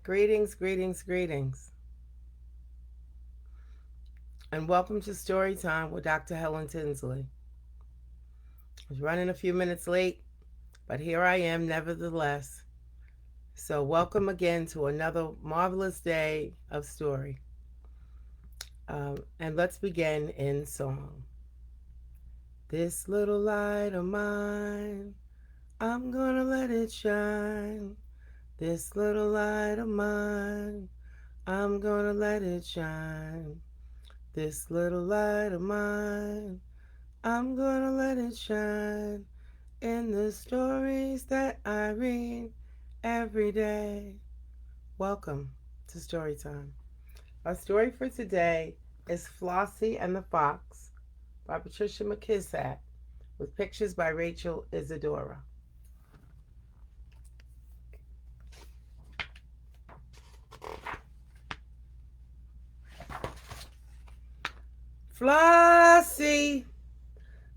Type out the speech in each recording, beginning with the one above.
Greetings, greetings, greetings, and welcome to Storytime with Dr. Helen Tinsley. I was running a few minutes late, but here I am nevertheless. So, welcome again to another marvelous day of story. And let's begin in song. This little light of mine, I'm gonna let it shine. This little light of mine, I'm gonna let it shine. This little light of mine, I'm gonna let it shine in the stories that I read every day. Welcome to Storytime. Our story for today is Flossie and the Fox by Patricia McKissack with pictures by Rachel Isadora. Flossie!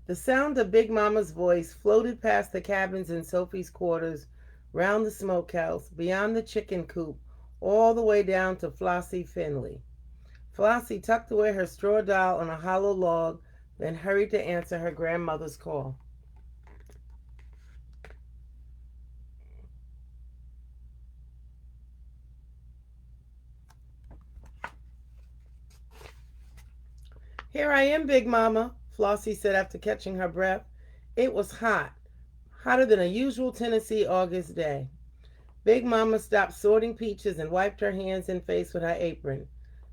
The sound of Big Mama's voice floated past the cabins in Sophie's quarters, round the smokehouse, beyond the chicken coop, all the way down to Flossie Finley. Flossie tucked away her straw doll on a hollow log, then hurried to answer her grandmother's call. Here I am, Big Mama, Flossie said after catching her breath. It was hot, hotter than a usual Tennessee August day. Big Mama stopped sorting peaches and wiped her hands and face with her apron.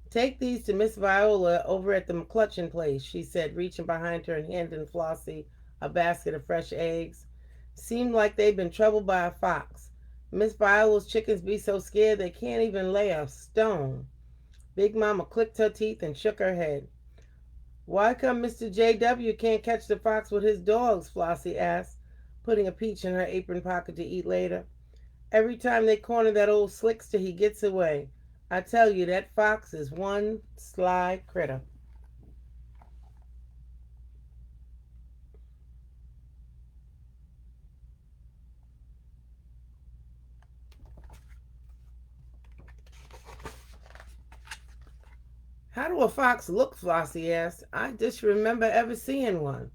Take these to Miss Viola over at the McClutchin place, she said, reaching behind her and handing Flossie a basket of fresh eggs. Seemed like they'd been troubled by a fox. Miss Viola's chickens be so scared they can't even lay a stone. Big Mama clicked her teeth and shook her head. Why come Mr. J.W. can't catch the fox with his dogs? Flossie asked, putting a peach in her apron pocket to eat later. Every time they corner that old slickster, he gets away. I tell you, that fox is one sly critter. How do a fox look? Flossie asked. I just remember ever seeing one.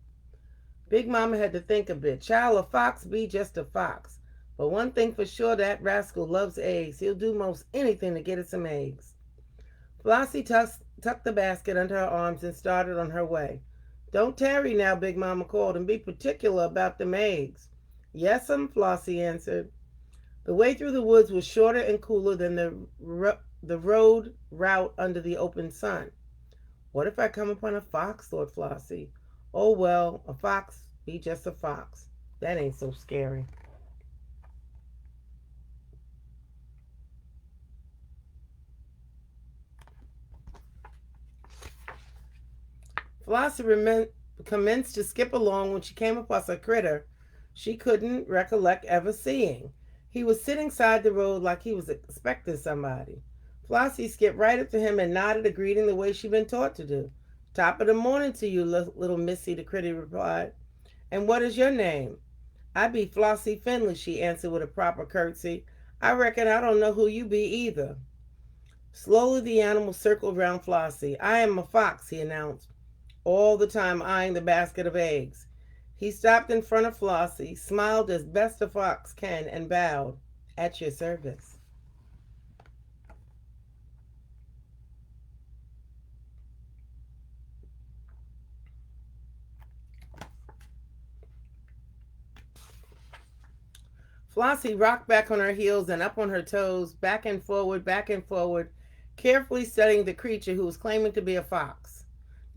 Big Mama had to think a bit. Child, a fox be just a fox. But one thing for sure, that rascal loves eggs. He'll do most anything to get us some eggs. Flossie tucked the basket under her arms and started on her way. Don't tarry now, Big Mama called, and be particular about them eggs. Yes'm, Flossie answered. The way through the woods was shorter and cooler than the road route under the open sun. What if I come upon a fox? Thought Flossie. Oh well, a fox be just a fox. That ain't so scary. Flossie commenced to skip along when she came across a critter she couldn't recollect ever seeing. He was sitting side the road like he was expecting somebody. Flossie skipped right up to him and nodded a greeting the way she'd been taught to do. Top of the morning to you, little missy, the critter replied. And what is your name? I be Flossie Finley, she answered with a proper curtsy. I reckon I don't know who you be either. Slowly the animal circled round Flossie. I am a fox, he announced, all the time eyeing the basket of eggs. He stopped in front of Flossie, smiled as best a fox can, and bowed. At your service. Flossie rocked back on her heels and up on her toes, back and forward, carefully studying the creature who was claiming to be a fox.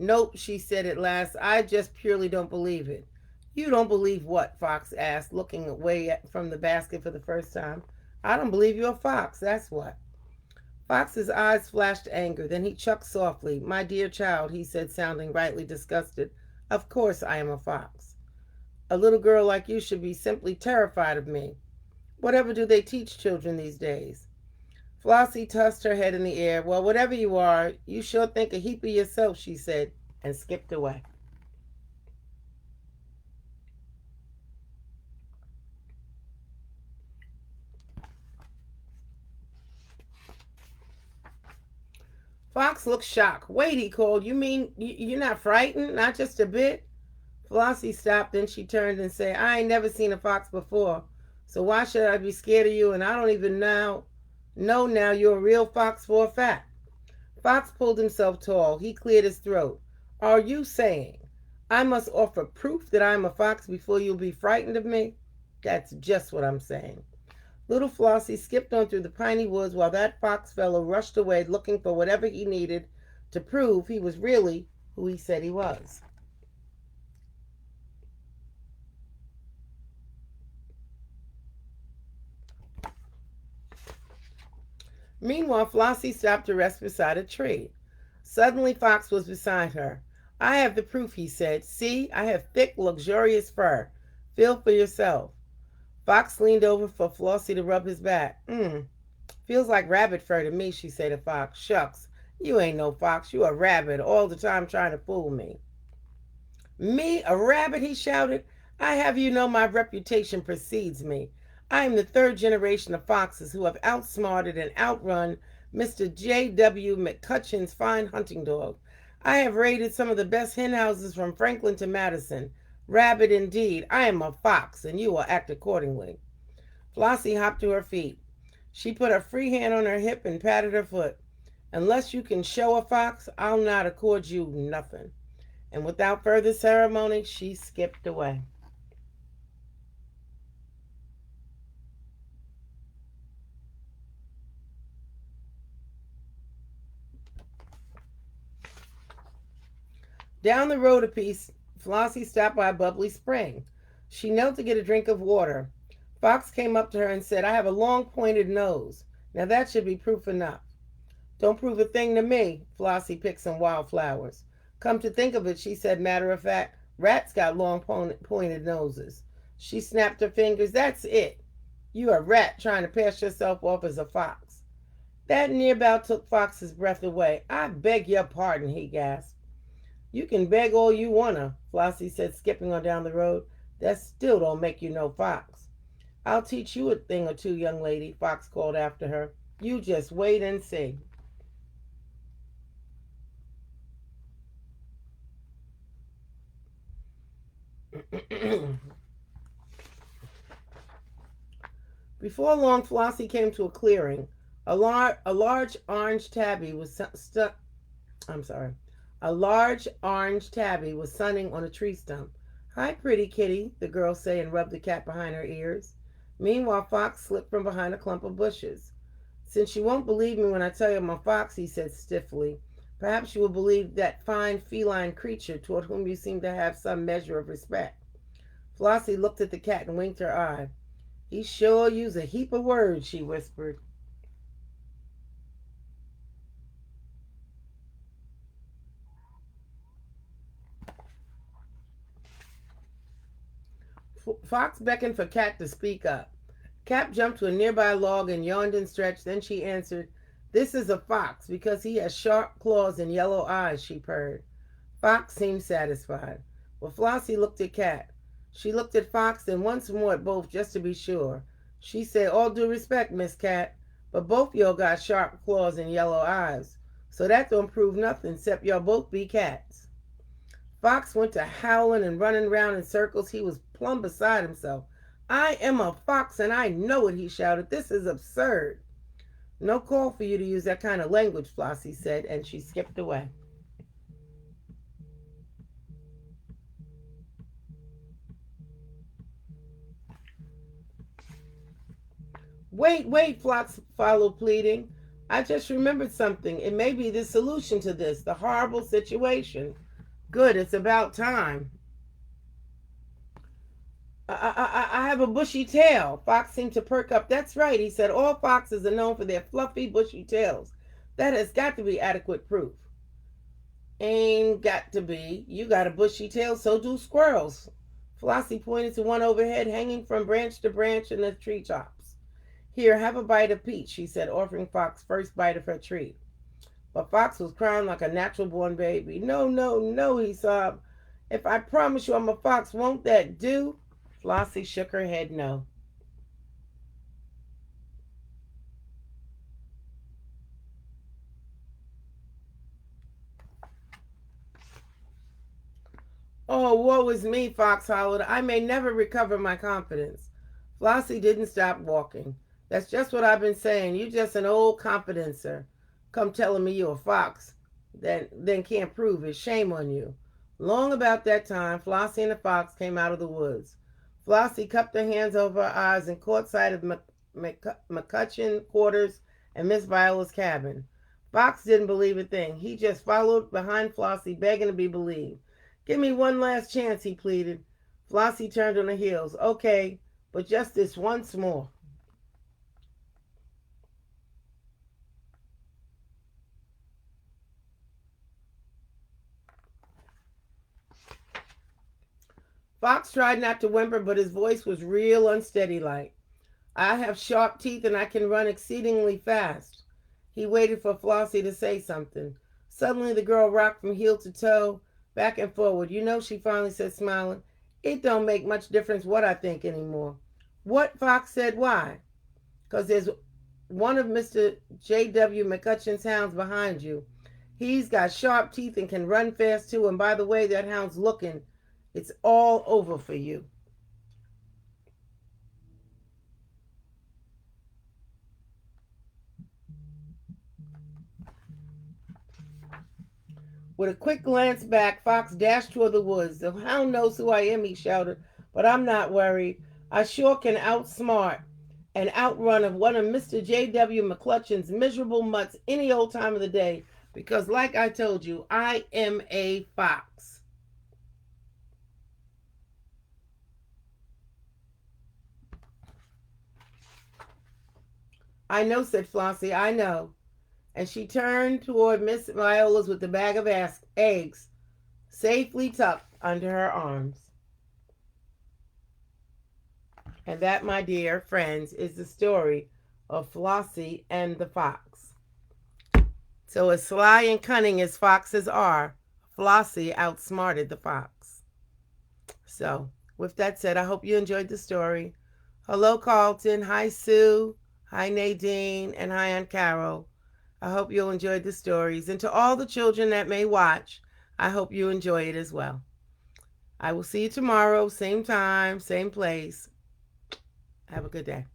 Nope, she said at last. I just purely don't believe it. You don't believe what? Fox asked, looking away from the basket for the first time. I don't believe you're a fox, that's what. Fox's eyes flashed anger. Then he chuckled softly. My dear child, he said, sounding rightly disgusted. Of course I am a fox. A little girl like you should be simply terrified of me. Whatever do they teach children these days? Flossie tossed her head in the air. Well, whatever you are, you sure think a heap of yourself, she said, and skipped away. Fox looked shocked. Wait, he called. You mean you're not frightened? Not just a bit? Flossie stopped, then she turned and said, I ain't never seen a fox before, so why should I be scared of you? And I don't even know now you're a real fox for a fact. Fox pulled himself tall. He cleared his throat. Are you saying I must offer proof that I am a fox before you'll be frightened of me? That's just what I'm saying. Little Flossie skipped on through the piney woods while that fox fellow rushed away looking for whatever he needed to prove he was really who he said he was. Meanwhile, Flossie stopped to rest beside a tree. Suddenly, Fox was beside her. I have the proof, he said. See, I have thick, luxurious fur. Feel for yourself. Fox leaned over for Flossie to rub his back. Feels like rabbit fur to me, she said to Fox. Shucks, you ain't no fox. You a rabbit all the time trying to fool me. Me, a rabbit, he shouted. I have you know my reputation precedes me. I am the third generation of foxes who have outsmarted and outrun Mr. J.W. McCutcheon's fine hunting dog. I have raided some of the best hen houses from Franklin to Madison. Rabbit indeed. I am a fox, and you will act accordingly. Flossie hopped to her feet. She put a free hand on her hip and patted her foot. Unless you can show a fox, I'll not accord you nothing. And without further ceremony, she skipped away. Down the road a piece, Flossie stopped by a bubbly spring. She knelt to get a drink of water. Fox came up to her and said, I have a long pointed nose. Now that should be proof enough. Don't prove a thing to me. Flossie picked some wildflowers. Come to think of it, she said matter of fact, rats got long pointed noses. She snapped her fingers. That's it. You a rat trying to pass yourself off as a fox. That near about took Fox's breath away. I beg your pardon, he gasped. You can beg all you wanna, Flossie said, skipping on down the road. That still don't make you no fox. I'll teach you a thing or two, young lady, Fox called after her. You just wait and see. Before long, Flossie came to a clearing. A large orange tabby was stuck. I'm sorry. A large orange tabby was sunning on a tree stump. Hi, pretty kitty, the girl said and rubbed the cat behind her ears. Meanwhile, Fox slipped from behind a clump of bushes. Since you won't believe me when I tell you I'm a fox, he said stiffly, perhaps you will believe that fine feline creature toward whom you seem to have some measure of respect. Flossie looked at the cat and winked her eye. He sure used a heap of words, she whispered. Fox beckoned for Cat to speak up. Cat jumped to a nearby log and yawned and stretched. Then she answered, This is a fox because he has sharp claws and yellow eyes, she purred. Fox seemed satisfied. Well, Flossie looked at Cat. She looked at Fox and once more at both just to be sure. She said, All due respect, Miss Cat, but both y'all got sharp claws and yellow eyes. So that don't prove nothing except y'all both be cats. Fox went to howling and running round in circles. He was plumb beside himself. I am a fox and I know it, he shouted. This is absurd. No call for you to use that kind of language, Flossie said, and she skipped away. Wait, Fox followed, pleading. I just remembered something. It may be the solution to this, the horrible situation. Good, it's about time. I have a bushy tail. Fox seemed to perk up. That's right, he said. All foxes are known for their fluffy, bushy tails. That has got to be adequate proof. Ain't got to be. You got a bushy tail, so do squirrels. Flossie pointed to one overhead, hanging from branch to branch in the treetops. Here, have a bite of peach, she said, offering Fox first bite of her treat. But Fox was crying like a natural-born baby. No, he sobbed. If I promise you I'm a fox, won't that do? Flossie shook her head no. Oh, woe is me, Fox hollered. I may never recover my confidence. Flossie didn't stop walking. That's just what I've been saying. You just an old confidencer. Come telling me you're a fox. Then can't prove it. Shame on you. Long about that time, Flossie and the fox came out of the woods. Flossie cupped her hands over her eyes and caught sight of McCutcheon quarters and Miss Viola's cabin. Fox didn't believe a thing. He just followed behind Flossie, begging to be believed. Give me one last chance, he pleaded. Flossie turned on her heels. Okay, but just this once more. Fox tried not to whimper, but his voice was real unsteady like. I have sharp teeth and I can run exceedingly fast. He waited for Flossie to say something. Suddenly the girl rocked from heel to toe, back and forward. You know, she finally said, smiling, it don't make much difference what I think anymore. What? Fox said. Why? Because there's one of Mr. J.W. McCutcheon's hounds behind you. He's got sharp teeth and can run fast too. And by the way that hound's looking, it's all over for you. With a quick glance back, Fox dashed toward the woods. The hound knows who I am, he shouted, but I'm not worried. I sure can outsmart and outrun of one of Mr. J.W. McCutcheon's miserable mutts any old time of the day, because like I told you, I am a fox. I know, said Flossie, I know. And she turned toward Miss Viola's with the bag of eggs safely tucked under her arms. And that, my dear friends, is the story of Flossie and the fox. So as sly and cunning as foxes are, Flossie outsmarted the fox. So with that said, I hope you enjoyed the story. Hello, Carlton. Hi, Sue. Hi, Nadine. And hi, Aunt Carol. I hope you'll enjoy the stories. And to all the children that may watch, I hope you enjoy it as well. I will see you tomorrow, same time, same place. Have a good day.